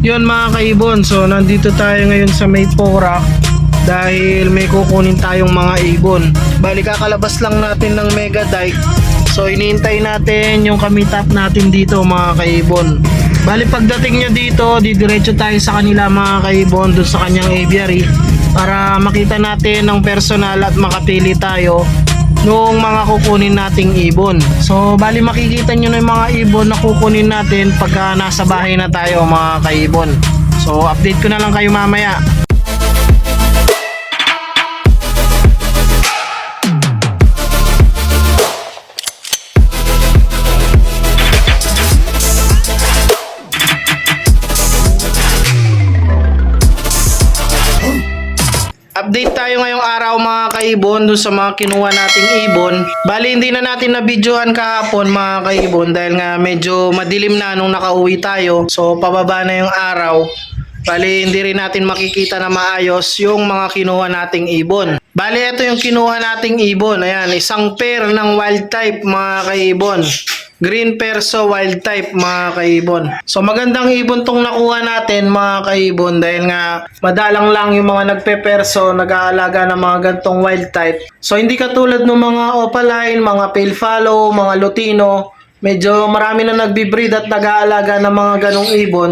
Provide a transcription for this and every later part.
Yun mga kaibon, so nandito tayo ngayon sa may Porac dahil may kukunin tayong mga ibon. Bali kakalabas lang natin ng Mega Dike. So iniintay natin yung kamitap natin dito mga kaibon. Bali pagdating nyo dito, didiretso tayo sa kanila mga kaibon, dun sa kanyang aviary para makita natin ng personal at makapili tayo nung mga kukunin nating ibon. So bali makikita nyo na yung mga ibon na kukunin natin pagka nasa bahay na tayo mga kaibon. So update ko na lang kayo mamaya. Update tayo ngayong araw mga kaibon dun sa mga kinuha nating ibon. Bali hindi na natin na-videohan kahapon mga kaibon dahil nga medyo madilim na nung nakauwi tayo. So pababa na yung araw. Bali hindi rin natin makikita na maayos yung mga kinuha nating ibon. Bali ito yung kinuha nating ibon. Ayan, isang pair ng wild type mga kaibon. Green Perso wild type mga kaibon. So magandang ibon tong nakuha natin mga kaibon dahil nga madalang lang yung mga nagpe-perso, nag-aalaga ng mga gantong wild type. So hindi katulad ng mga opaline, mga pale fallow, mga lutino, medyo marami na nagbi-breed at nag-aalaga ng mga ganong ibon.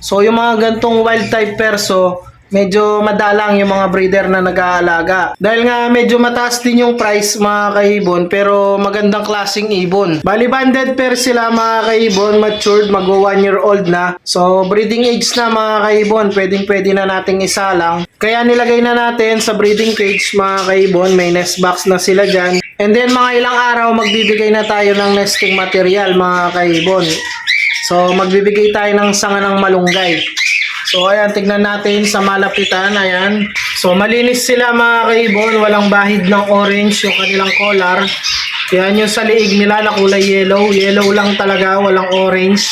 So yung mga gantong wild type perso, medyo madalang yung mga breeder na nag-aalaga. Dahil nga medyo mataas din yung price mga kaibon pero magandang klaseng ibon. Bali banded pair sila mga kaibon, matured, mag 1 year old na. So breeding age na mga kaibon, pwede na nating isalang. Kaya nilagay na natin sa breeding cage mga kaibon, may nest box na sila dyan. And then mga ilang araw magbibigay na tayo ng nesting material mga kaibon. So magbibigay tayo ng sanga ng malunggay. So ayan, tignan natin sa malapitan, ayan. So malinis sila mga kaibon, walang bahid ng orange yung kanilang collar. Yan yung sa liig nila na kulay yellow, yellow lang talaga, walang orange.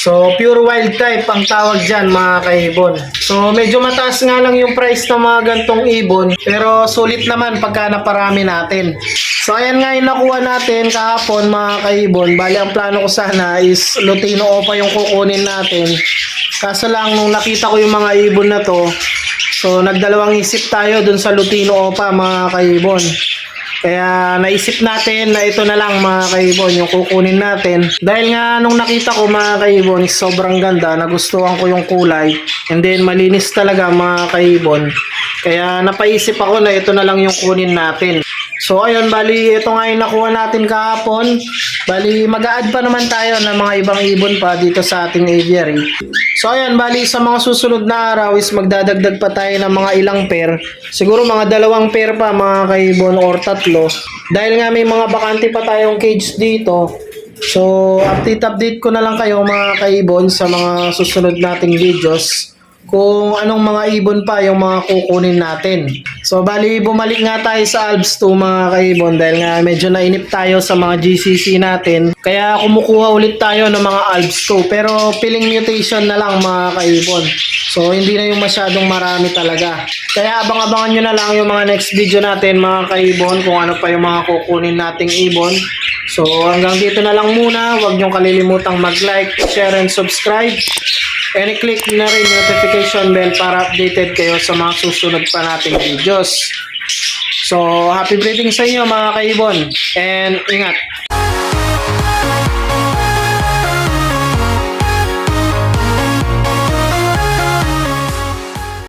So pure wild type ang tawag dyan mga kaibon. So medyo mataas nga lang yung price ng mga gantong ibon, pero sulit naman pagka naparami natin. So ayan nga yung nakuha natin kahapon mga kaibon. Bali ang plano ko sana is Lutino Opa yung kukunin natin. Kaso lang nung nakita ko yung mga ibon na to, so nagdalawang isip tayo dun sa Lutino Opa mga kaibon. Kaya naisip natin na ito na lang mga kaibon yung kukunin natin. Dahil nga nung nakita ko mga kaibon is sobrang ganda, nagustuhan ko yung kulay. And then malinis talaga mga kaibon. Kaya napaisip ako na ito na lang yung kunin natin. So ayun, bali ito nga yung nakuha natin kahapon. Bali mag-a-add pa naman tayo ng mga ibang ibon pa dito sa ating aviary. So ayun, bali sa mga susunod na araw is magdadagdag pa tayo ng mga ilang pair. Siguro mga 2 pair pa mga kaibon or 3. Dahil nga may mga bakante pa tayong cage dito. So update ko na lang kayo mga kaibon sa mga susunod nating videos kung anong mga ibon pa yung mga kukunin natin. So bali bumalik nga tayo sa Alps 2 mga kaibon dahil nga medyo nainip tayo sa mga GCC natin. Kaya kumukuha ulit tayo ng mga Alps 2 pero piling mutation na lang mga kaibon. So hindi na yung masyadong marami talaga. Kaya abang-abangan nyo na lang yung mga next video natin mga kaibon kung ano pa yung mga kukunin nating ibon. So hanggang dito na lang muna. Huwag nyo kalilimutang mag-like, share, and subscribe. And i-click na rin yung notification bell para updated kayo sa mga susunod pa nating videos. So happy breeding sa inyo mga kaibon. And ingat!